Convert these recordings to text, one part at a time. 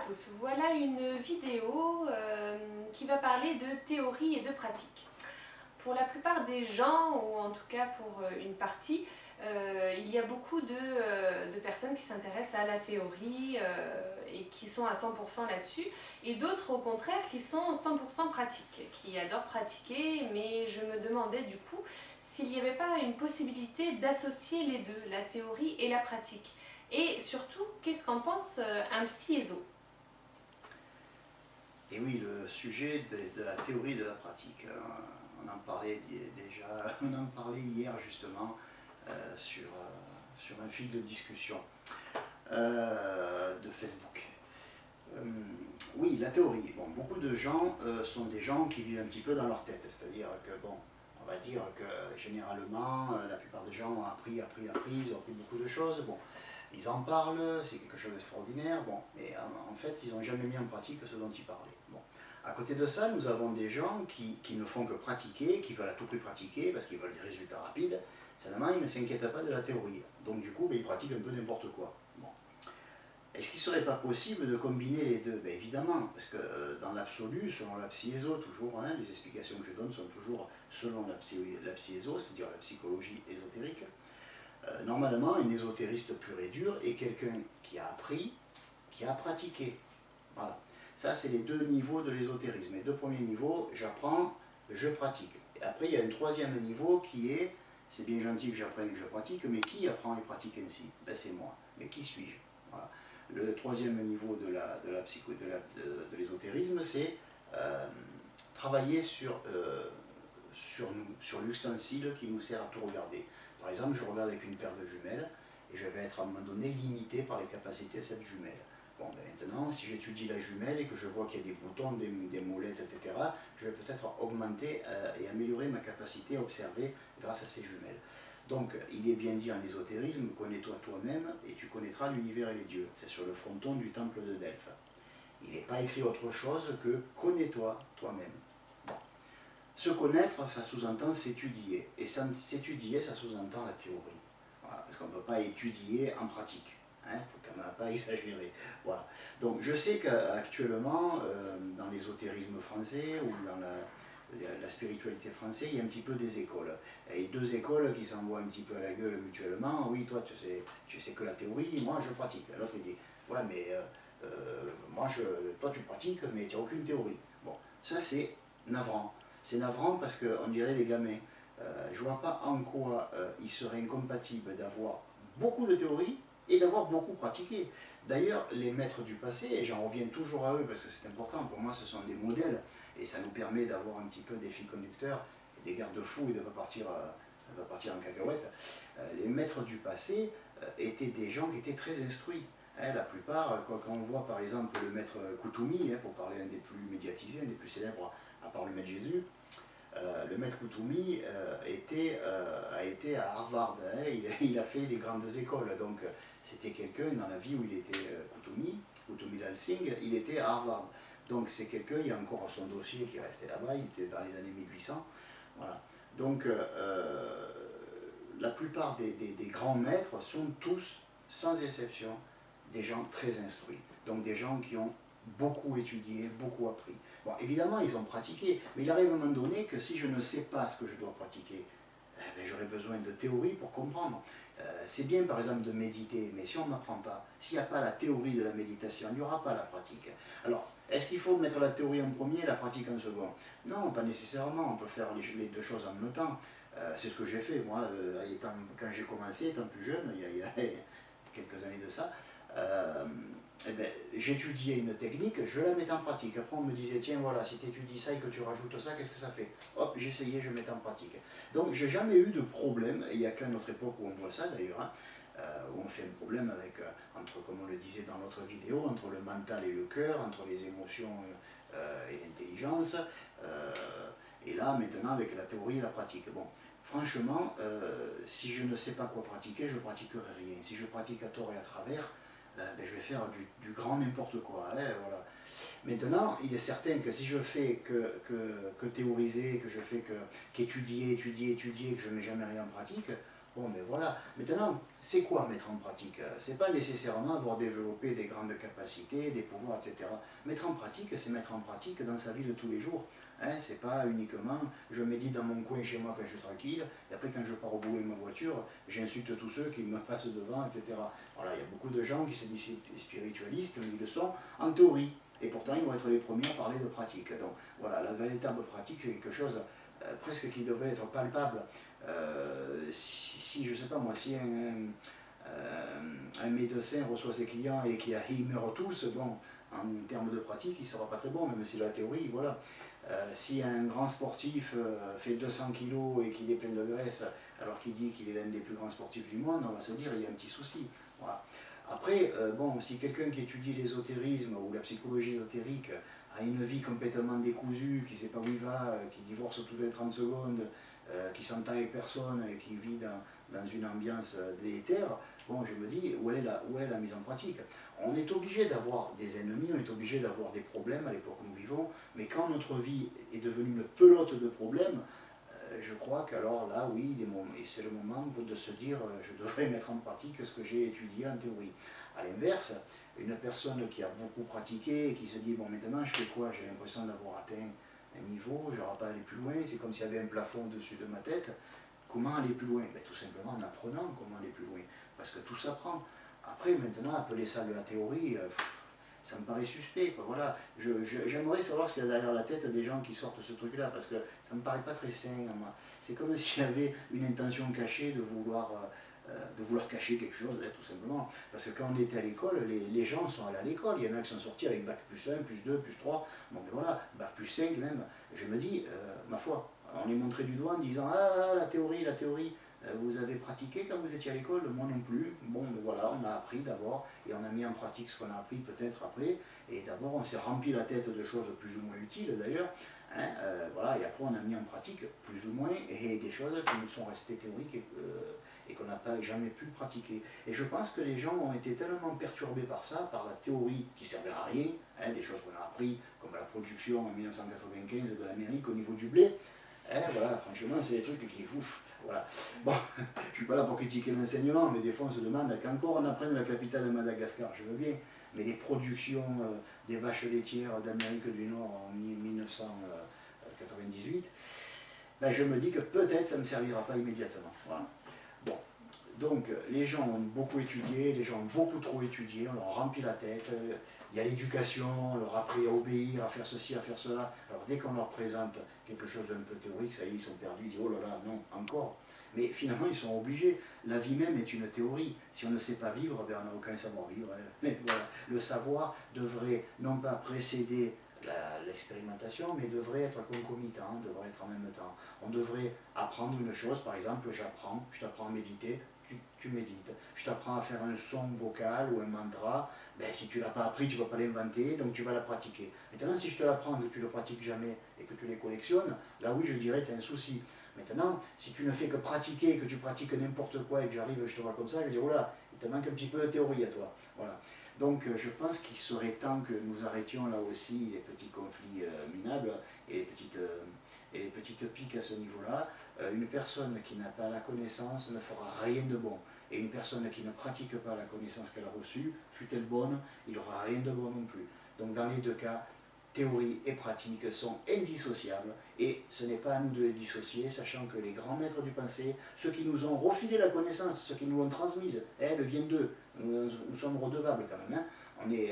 tous, voilà une vidéo qui va parler de théorie et de pratique. Pour la plupart des gens, ou en tout cas pour une partie, il y a beaucoup de personnes qui s'intéressent à la théorie et qui sont à 100% là-dessus, et d'autres au contraire qui sont 100% pratiques, qui adorent pratiquer, mais je me demandais du coup s'il n'y avait pas une possibilité d'associer les deux, la théorie et la pratique. Et surtout, qu'est-ce qu'en pense un psy-éso? Et oui, le sujet de la théorie et de la pratique, on en parlait déjà, on en parlait hier justement sur un fil de discussion de Facebook. Oui, la théorie. Bon, beaucoup de gens sont des gens qui vivent un petit peu dans leur tête, c'est-à-dire que, bon, on va dire que généralement, la plupart des gens ont appris, ils ont appris beaucoup de choses. Bon, ils en parlent, c'est quelque chose d'extraordinaire, bon, mais en fait, ils n'ont jamais mis en pratique ce dont ils parlaient. Bon. À côté de ça, nous avons des gens qui ne font que pratiquer, qui veulent à tout prix pratiquer parce qu'ils veulent des résultats rapides. Seulement, ils ne s'inquiètent pas de la théorie. Donc, du coup, ben, ils pratiquent un peu n'importe quoi. Bon. Est-ce qu'il ne serait pas possible de combiner les deux? Ben, évidemment, parce que dans l'absolu, selon la psy-éso, toujours, hein, les explications que je donne sont toujours selon la psy-éso, c'est-à-dire la psychologie ésotérique. Normalement, un ésotériste pur et dur est quelqu'un qui a appris, qui a pratiqué. Voilà. Ça, c'est les deux niveaux de l'ésotérisme. Les deux premiers niveaux, j'apprends, je pratique. Et après, il y a un troisième niveau qui est, c'est bien gentil que j'apprenne et que je pratique, mais qui apprend et pratique ainsi? Ben, c'est moi. Mais qui suis-je? Voilà. Le troisième niveau de l'ésotérisme, c'est travailler sur nous, sur l'ustensile qui nous sert à tout regarder. Par exemple, je regarde avec une paire de jumelles et je vais être à un moment donné limité par les capacités de cette jumelle. Bon, ben maintenant, si j'étudie la jumelle et que je vois qu'il y a des boutons, des molettes, etc., je vais peut-être augmenter et améliorer ma capacité à observer grâce à ces jumelles. Donc, il est bien dit en ésotérisme, connais-toi toi-même et tu connaîtras l'univers et les dieux. C'est sur le fronton du temple de Delphes. Il n'est pas écrit autre chose que connais-toi toi-même. Se connaître, ça sous-entend s'étudier. Et s'étudier, ça sous-entend la théorie. Voilà, parce qu'on ne peut pas étudier en pratique. Il ne faut quand même pas exagérer. Voilà. Donc je sais qu'actuellement, dans l'ésotérisme français ou dans la spiritualité française, il y a un petit peu des écoles. Et deux écoles qui s'envoient un petit peu à la gueule mutuellement. Oui, toi tu sais que la théorie, moi je pratique. L'autre il dit, ouais mais toi tu pratiques mais tu n'as aucune théorie. Bon, ça c'est navrant. C'est navrant parce qu'on dirait des gamins. Je ne vois pas en quoi il serait incompatible d'avoir beaucoup de théorie et d'avoir beaucoup pratiqué. D'ailleurs, les maîtres du passé, et j'en reviens toujours à eux parce que c'est important, pour moi ce sont des modèles, et ça nous permet d'avoir un petit peu des fils conducteurs et des garde-fous et de ne pas partir en cacahuète. Les maîtres du passé étaient des gens qui étaient très instruits. La plupart, quand on voit par exemple le maître Koutoumi, pour parler un des plus médiatisés, un des plus célèbres à part le maître Jésus, le maître Koutoumi a été à Harvard, il a fait les grandes écoles, donc c'était quelqu'un dans la vie où il était Koutoumi Lal Singh, il était à Harvard. Donc c'est quelqu'un, il y a encore son dossier qui est resté là-bas, il était dans les années 1800. Voilà. Donc la plupart des grands maîtres sont tous, sans exception, des gens très instruits. Donc des gens qui ont beaucoup étudié, beaucoup appris. Bon, évidemment, ils ont pratiqué, mais il arrive à un moment donné que si je ne sais pas ce que je dois pratiquer, j'aurai besoin de théorie pour comprendre. C'est bien, par exemple, de méditer, mais si on n'apprend pas, s'il n'y a pas la théorie de la méditation, il n'y aura pas la pratique. Alors, est-ce qu'il faut mettre la théorie en premier et la pratique en second? Non, pas nécessairement, on peut faire les deux choses en même temps. C'est ce que j'ai fait, moi, quand j'ai commencé, étant plus jeune, il y a quelques années de ça, j'étudiais une technique, je la mettais en pratique. Après, on me disait, tiens, voilà, si tu étudies ça et que tu rajoutes ça, qu'est-ce que ça fait? Hop, j'essayais, je mettais en pratique. Donc, j'ai jamais eu de problème, et il n'y a qu'à notre époque où on voit ça d'ailleurs, où on fait un problème avec, entre, comme on le disait dans l'autre vidéo, entre le mental et le cœur, entre les émotions et l'intelligence, et là, maintenant, avec la théorie et la pratique. Bon, franchement, si je ne sais pas quoi pratiquer, je ne pratiquerai rien. Si je pratique à tort et à travers, je vais faire du grand n'importe quoi. Voilà. Maintenant, il est certain que si je fais que théoriser, que je fais qu'étudier, étudier, que je ne mets jamais rien en pratique, Bon, mais voilà. Maintenant, c'est quoi mettre en pratique? C'est pas nécessairement avoir développé des grandes capacités, des pouvoirs, etc. Mettre en pratique, c'est mettre en pratique dans sa vie de tous les jours. Hein, c'est pas uniquement je médite dans mon coin chez moi quand je suis tranquille, et après quand je pars au boulot avec ma voiture, j'insulte tous ceux qui me passent devant, etc. Voilà, il y a beaucoup de gens qui se disent spiritualistes, mais ils le sont en théorie. Et pourtant, ils vont être les premiers à parler de pratique. Donc voilà, la véritable pratique, c'est quelque chose presque qui devrait être palpable. Si je sais pas moi, si un médecin reçoit ses clients et qu'ils meurent tous, bon, en termes de pratique, il ne sera pas très bon, même si la théorie, voilà. Si un grand sportif fait 200 kilos et qu'il est plein de graisse, alors qu'il dit qu'il est l'un des plus grands sportifs du monde, on va se dire qu'il y a un petit souci. Voilà. Après, bon, si quelqu'un qui étudie l'ésotérisme ou la psychologie ésotérique a une vie complètement décousue, qui ne sait pas où il va, qui divorce toutes les 30 secondes, qui s'entend avec personne et qui vit dans une ambiance délétère, bon, je me dis, où est la mise en pratique? On est obligé d'avoir des ennemis, on est obligé d'avoir des problèmes à l'époque où nous vivons, mais quand notre vie est devenue une pelote de problèmes, je crois qu'alors là, oui, c'est le moment de se dire, je devrais mettre en pratique ce que j'ai étudié en théorie. A l'inverse, une personne qui a beaucoup pratiqué et qui se dit, bon, maintenant je fais quoi? J'ai l'impression d'avoir atteint un niveau, je n'aurai pas aller plus loin, c'est comme s'il y avait un plafond au-dessus de ma tête. Comment aller plus loin? Ben, tout simplement en apprenant comment aller plus loin, parce que tout s'apprend. Après, maintenant, appeler ça de la théorie, ça me paraît suspect, quoi. Voilà. J'aimerais savoir ce qu'il y a derrière la tête des gens qui sortent ce truc-là, parce que ça me paraît pas très sain. C'est comme si j'avais une intention cachée de vouloir cacher quelque chose, hein, tout simplement. Parce que quand on était à l'école, les gens sont allés à l'école. Il y en a qui sont sortis avec bac plus 1, plus 2, plus 3. Bon, ben voilà, bac plus 5 même. Je me dis, ma foi, on les montrait du doigt en disant, ah, la théorie, vous avez pratiqué quand vous étiez à l'école? Moi non plus. Bon, ben voilà, on a appris d'abord et on a mis en pratique ce qu'on a appris peut-être après. Et d'abord, on s'est rempli la tête de choses plus ou moins utiles d'ailleurs. Hein, voilà, et après, on a mis en pratique plus ou moins et des choses qui nous sont restées théoriques et qu'on n'a pas jamais pu pratiquer. Et je pense que les gens ont été tellement perturbés par ça, par la théorie qui servait à rien, hein, des choses qu'on a appris, comme la production en 1995 de l'Amérique au niveau du blé. Voilà, franchement, c'est des trucs qui ouf, voilà. Bon, je ne suis pas là pour critiquer l'enseignement, mais des fois on se demande qu'encore on apprenne la capitale de Madagascar, je veux bien, mais les productions des vaches laitières d'Amérique du Nord en 1998, ben je me dis que peut-être ça ne me servira pas immédiatement. Voilà. Bon, donc les gens ont beaucoup étudié, les gens ont beaucoup trop étudié, on leur remplit la tête. Il y a l'éducation, on leur a appris à obéir, à faire ceci, à faire cela. Alors dès qu'on leur présente quelque chose d'un peu théorique, ça y est, ils sont perdus, ils disent oh là là, non, encore. Mais finalement, ils sont obligés. La vie même est une théorie. Si on ne sait pas vivre, ben on n'a aucun savoir-vivre. Mais voilà, le savoir devrait non pas précéder l'expérimentation, mais devrait être concomitant, devrait être en même temps. On devrait apprendre une chose, par exemple, je t'apprends à méditer, tu médites. Je t'apprends à faire un son vocal ou un mantra, ben, si tu ne l'as pas appris, tu ne vas pas l'inventer, donc tu vas la pratiquer. Maintenant, si je te l'apprends, que tu ne le pratiques jamais et que tu les collectionnes, là oui, je dirais, tu as un souci. Maintenant, si tu ne fais que pratiquer, que tu pratiques n'importe quoi et que j'arrive, je te vois comme ça, je dis, oh là, il te manque un petit peu de théorie à toi. Voilà. Donc je pense qu'il serait temps que nous arrêtions là aussi les petits conflits minables et les petites piques à ce niveau-là. Une personne qui n'a pas la connaissance ne fera rien de bon. Et une personne qui ne pratique pas la connaissance qu'elle a reçue, fût-elle bonne, il n'aura rien de bon non plus. Donc dans les deux cas, théorie et pratique sont indissociables et ce n'est pas à nous de les dissocier, sachant que les grands maîtres du passé, ceux qui nous ont refilé la connaissance, ceux qui nous l'ont transmise, elle vient d'eux, nous sommes redevables quand même. Hein.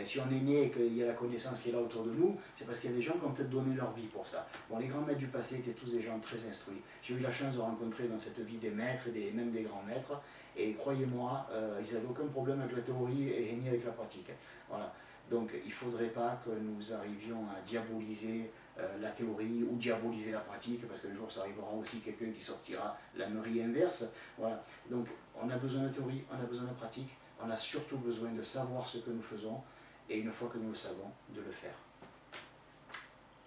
Si on est né et qu'il y a la connaissance qui est là autour de nous, c'est parce qu'il y a des gens qui ont peut-être donné leur vie pour ça. Bon, les grands maîtres du passé étaient tous des gens très instruits. J'ai eu la chance de rencontrer dans cette vie des maîtres et même des grands maîtres, et croyez-moi, ils n'avaient aucun problème avec la théorie et ni avec la pratique. Voilà. Donc il ne faudrait pas que nous arrivions à diaboliser la théorie ou diaboliser la pratique, parce qu'un jour ça arrivera aussi quelqu'un qui sortira la meurie inverse. Voilà. Donc on a besoin de théorie, on a besoin de pratique, on a surtout besoin de savoir ce que nous faisons, et une fois que nous le savons, de le faire.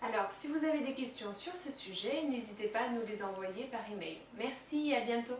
Alors, si vous avez des questions sur ce sujet, n'hésitez pas à nous les envoyer par email. Merci et à bientôt.